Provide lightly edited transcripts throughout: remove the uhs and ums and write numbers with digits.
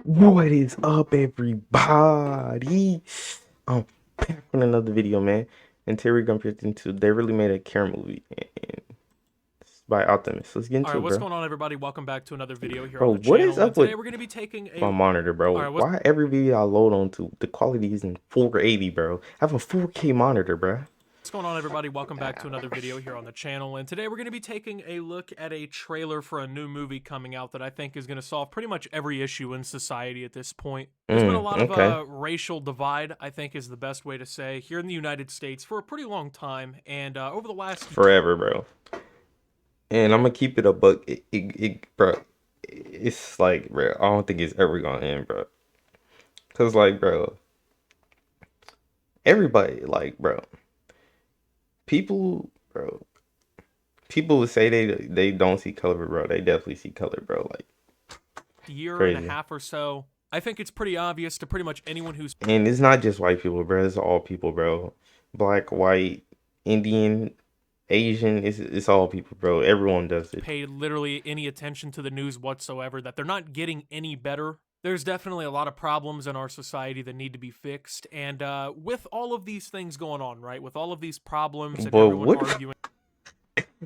What is up, everybody? Um, back with another video, man. And today we're gonna get into. They really made a Karen movie, and it's by Optimus. Let's get All into right, it, what's bro. going on, everybody? Welcome back to another video here on Bro, the what is channel, and up today with we're going to be taking a... my monitor, All bro? right, Why every video I load onto the quality is in 480, bro? I have a 4K monitor, bro. what's going on, everybody? Welcome back to another video here on the channel, and today we're going to be taking a look at a trailer for a new movie coming out that I think is going to solve pretty much every issue in society at this point. There's been a lot of Okay. racial divide, I think is the best way to say, here in the United States for a pretty long time, and over the last... Forever, bro. And I'm gonna keep it a buck. Bro, it's like, bro, I don't think it's ever gonna end, bro. Cause like, bro, everybody, like, bro, people, bro. People would say they don't see color, bro. They definitely see color, bro. Like year and a crazy. half or so, I think it's pretty obvious to pretty much anyone who's And it's not just white people, bro. It's all people, bro. Black, white, Indian, Asian. It's all people, bro. Everyone does it. paid literally any attention to the news whatsoever, that they're not getting any better. There's definitely a lot of problems in our society that need to be fixed, and with all of these things going on, right, with all of these problems and But everyone what? arguing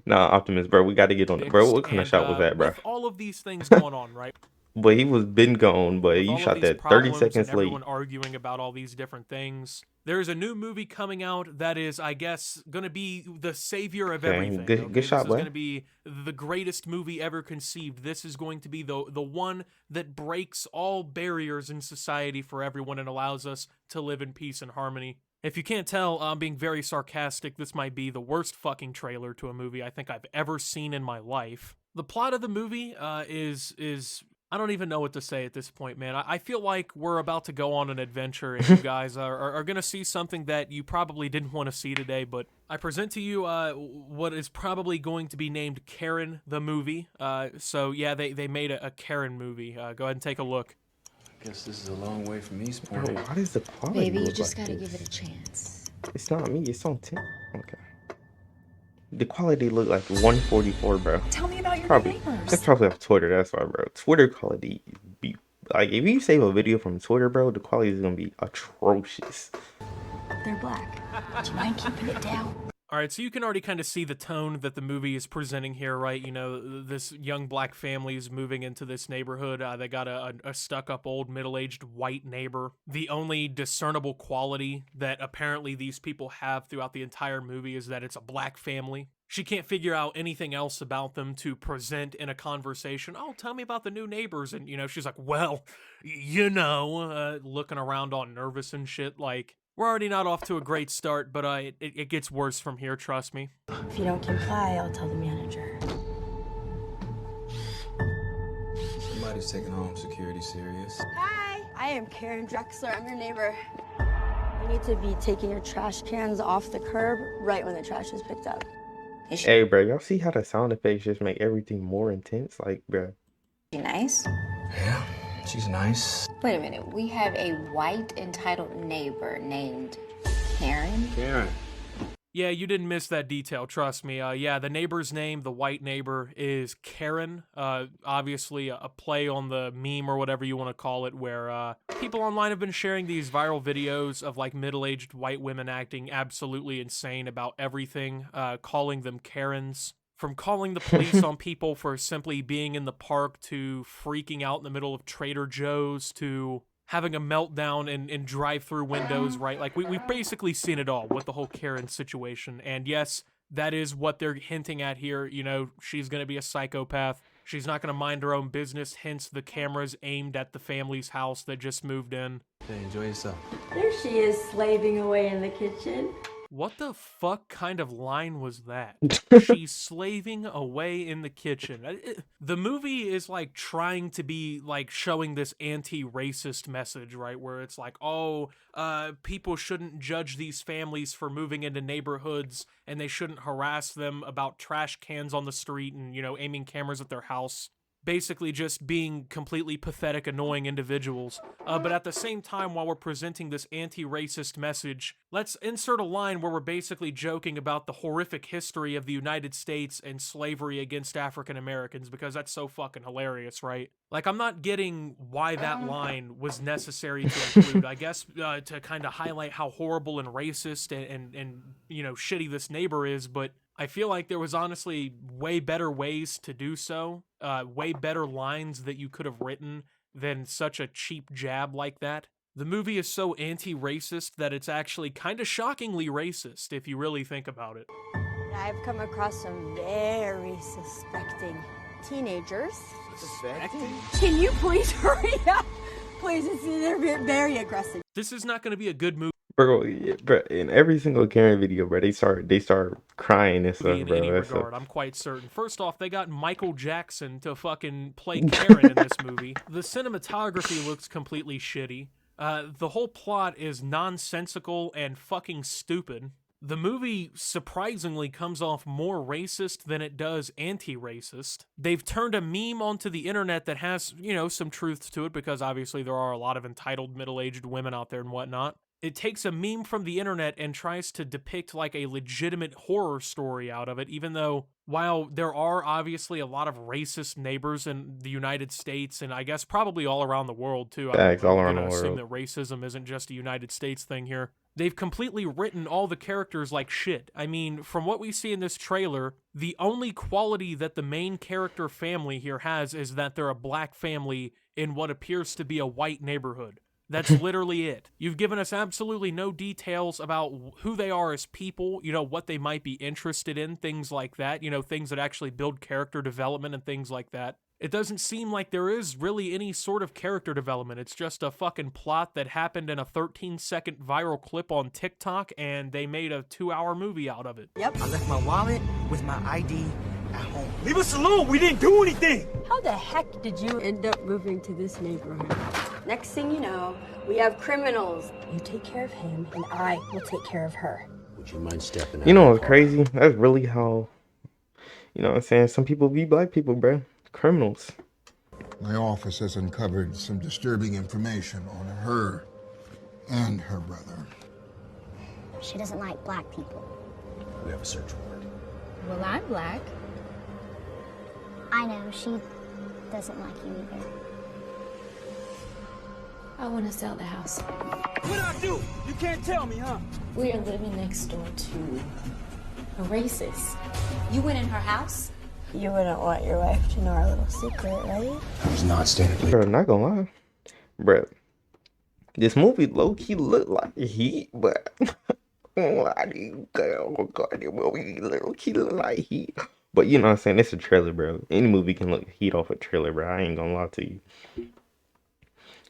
Nah, Optimus, bro. We got to get on it, bro. fixed, What kind of and shot was that, bro? with all of these things going on, right, But he was been gone, but with you all of shot these that 30 problems and seconds everyone late. arguing about all these different things, there's a new movie coming out that is, I guess, gonna be the savior of Okay, everything. good Okay, this shot, is boy. gonna be the greatest movie ever conceived. This is going to be the one that breaks all barriers in society for everyone and allows us to live in peace and harmony. If you can't tell, I'm being very sarcastic. This might be the worst fucking trailer to a movie I think I've ever seen in my life. The plot of the movie is I don't even know what to say at this point, man. I feel like we're about to go on an adventure, and you guys are going to see something that you probably didn't want to see today. But I present to you what is probably going to be named Karen the movie. So yeah, they made a Karen movie. Go ahead and take a look. Guess this is a long way from Bro, Eastport. why does the quality Baby, you look just like gotta give it a this? chance. It's not me. It's on 10. Okay. The quality look like 144, bro. Tell me about your new Probably. It's neighbors. probably off Twitter. That's why, bro. Twitter quality be like if you save a video from Twitter, bro, the quality is gonna be atrocious. They're black. Do you mind keeping it down? All right, so you can already kind of see the tone that the movie is presenting here, right? You know, this young black family is moving into this neighborhood. They got a stuck-up old middle-aged white neighbor. The only discernible quality that apparently these people have throughout the entire movie is that it's a black family. She can't figure out anything else about them to present in a conversation. Oh, tell me about the new neighbors. And, you know, she's like, well, looking around all nervous and shit. Like, we're already not off to a great start, but it gets worse from here, trust me. If you don't comply, I'll tell the manager. Somebody's taking home security serious. Hi, I am Karen Drexler. I'm your neighbor. You need to be taking your trash cans off the curb right when the trash is picked up. Hey, bro, y'all see how the sound effects just make everything more intense? Like, bro. She nice? Yeah, she's nice. Wait a minute. We have a white entitled neighbor named Karen. Karen. Yeah, you didn't miss that detail, trust me. Yeah, the neighbor's name, the white neighbor, is Karen. Obviously, a play on the meme or whatever you want to call it, where people online have been sharing these viral videos of like middle-aged white women acting absolutely insane about everything, calling them Karens. From calling the police on people for simply being in the park to freaking out in the middle of Trader Joe's to having a meltdown in drive-through windows, right? Like, we've basically seen it all with the whole Karen situation. And yes, that is what they're hinting at here. You know, she's going to be a psychopath. She's not going to mind her own business, hence the cameras aimed at the family's house that just moved in. Hey, enjoy yourself. There she is, slaving away in the kitchen. What the fuck kind of line was that? She's slaving away in the kitchen. The movie is like trying to be like showing this anti-racist message, right? Where it's like, oh, people shouldn't judge these families for moving into neighborhoods and they shouldn't harass them about trash cans on the street and, you know, aiming cameras at their house. basically just being completely pathetic, annoying individuals. But at the same time, while we're presenting this anti-racist message, let's insert a line where we're basically joking about the horrific history of the United States and slavery against African Americans, because that's so fucking hilarious, right? Like, I'm not getting why that line was necessary to include. I guess to kind of highlight how horrible and racist and you know, shitty this neighbor is, but I feel like there was honestly way better ways to do so, way better lines that you could have written than such a cheap jab like that. The movie is so anti-racist that it's actually kind of shockingly racist if you really think about it. I've come across some very suspecting teenagers. Suspecting? Can you please hurry up? Please, they're very aggressive. This is not going to be a good movie. Bro, yeah, bro, in every single Karen video, bro, they start crying and stuff, In bro. any That's regard, I'm quite certain. First off, they got Michael Jackson to fucking play Karen in this movie. The cinematography looks completely shitty. The whole plot is nonsensical and fucking stupid. The movie surprisingly comes off more racist than it does anti-racist. They've turned a meme onto the internet that has, you know, some truth to it, because obviously there are a lot of entitled middle-aged women out there and whatnot. It takes a meme from the internet and tries to depict like a legitimate horror story out of it, even though while there are obviously a lot of racist neighbors in the United States, and I guess probably all around the world too. Facts, all around the assume world. that racism isn't just a United States thing here. They've completely written all the characters like shit. I mean, from what we see in this trailer, the only quality that the main character family here has is that they're a black family in what appears to be a white neighborhood. That's literally it. You've given us absolutely no details about who they are as people, you know, what they might be interested in, things like that, you know, things that actually build character development and things like that. It doesn't seem like there is really any sort of character development. It's just a fucking plot that happened in a 13-second viral clip on TikTok, and they made a 2-hour movie out of it. Yep. I left my wallet with my ID at home. Leave us alone! We didn't do anything! How the heck did you end up moving to this neighborhood? Next thing you know, we have criminals. You take care of him, and I will take care of her. Would you mind stepping out? You know what's crazy? That's really how, you know what I'm saying, some people be black people, bro. Criminals. My office has uncovered some disturbing information on her and her brother. She doesn't like black people. We have a search warrant. Well, I'm black. I know, she doesn't like you either. I want to sell the house. What'd I do? You can't tell me, huh? We are living next door to a racist. You went in her house? You wouldn't want your wife to know our little secret, right? I was not standing. Bro, not gonna lie. Bro, this movie low-key look like Heat, but why do you go? Oh god, this movie low-key look like Heat. But you know what I'm saying? It's a trailer, bro. Any movie can look Heat off a trailer, bro. I ain't gonna lie to you.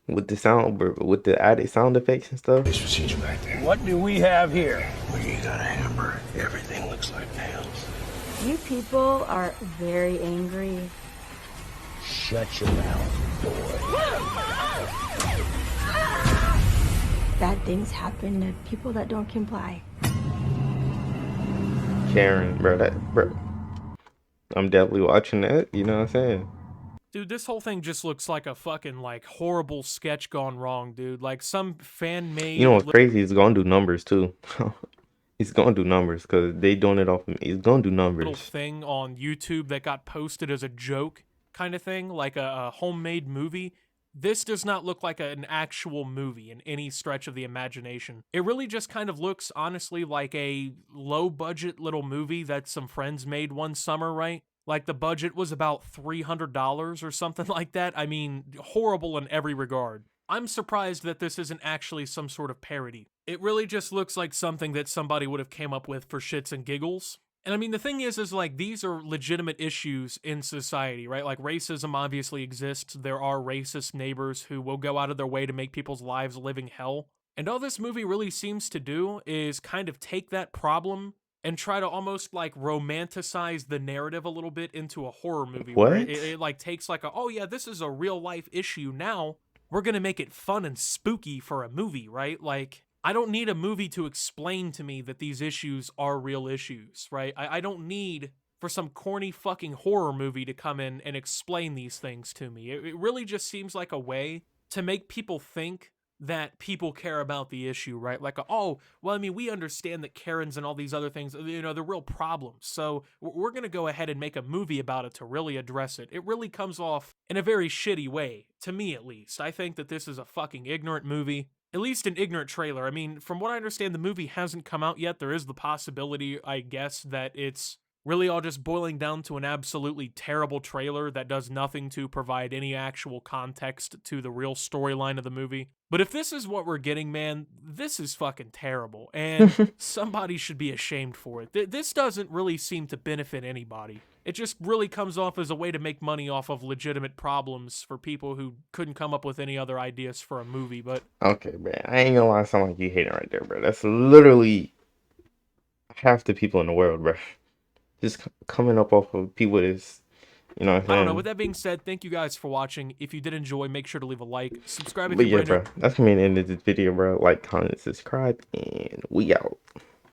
With the sound, bro, with the added sound effects and stuff. This procedure back there. What do we have here? When you got a hammer, everything looks like nails. You people are very angry. Shut your mouth, boy. Bad things happen to people that don't comply. Karen, bro. I'm definitely watching that. You know what I'm saying? Dude, this whole thing just looks like a fucking, like, horrible sketch gone wrong, dude. Like, some fan-made... You know what's crazy? It's gonna do numbers too. It's gonna do numbers because they doing it off. It's gonna do little numbers. thing on YouTube that got posted as a joke kind of thing, like a homemade movie. This does not look like an actual movie in any stretch of the imagination. It really just kind of looks, honestly, like a low-budget little movie that some friends made one summer, right? Like, the budget was about $300 or something like that. I mean, horrible in every regard. I'm surprised that this isn't actually some sort of parody. It really just looks like something that somebody would have came up with for shits and giggles. And I mean, the thing is like, these are legitimate issues in society, right? Like, racism obviously exists. There are racist neighbors who will go out of their way to make people's lives a living hell. And all this movie really seems to do is kind of take that problem and try to almost like romanticize the narrative a little bit into a horror movie. What? Where it like takes like oh yeah, this is a real life issue now. We're gonna make it fun and spooky for a movie, right? Like, I don't need a movie to explain to me that these issues are real issues, right? I don't need for some corny fucking horror movie to come in and explain these things to me. It really just seems like a way to make people think that people care about the issue, right? Like, oh, well, I mean, we understand that Karens and all these other things, you know, they're real problems. So we're going to go ahead and make a movie about it to really address it. It really comes off in a very shitty way, to me at least. I think that this is a fucking ignorant movie. At least an ignorant trailer. I mean, from what I understand, the movie hasn't come out yet. There is the possibility, I guess, that it's really all just boiling down to an absolutely terrible trailer that does nothing to provide any actual context to the real storyline of the movie. But if this is what we're getting, man, this is fucking terrible. And somebody should be ashamed for it. This doesn't really seem to benefit anybody. It just really comes off as a way to make money off of legitimate problems for people who couldn't come up with any other ideas for a movie. But Okay, man. I ain't gonna lie, sound like you hating right there, bro. That's literally half the people in the world, bro. Just coming up off of people that's, you know what I'm I saying? don't know. With that being said, thank you guys for watching. If you did enjoy, make sure to leave a like. Subscribe if But you're yeah, brand new. bro, that's gonna be the end of this video, bro. Like, comment, subscribe, and we out.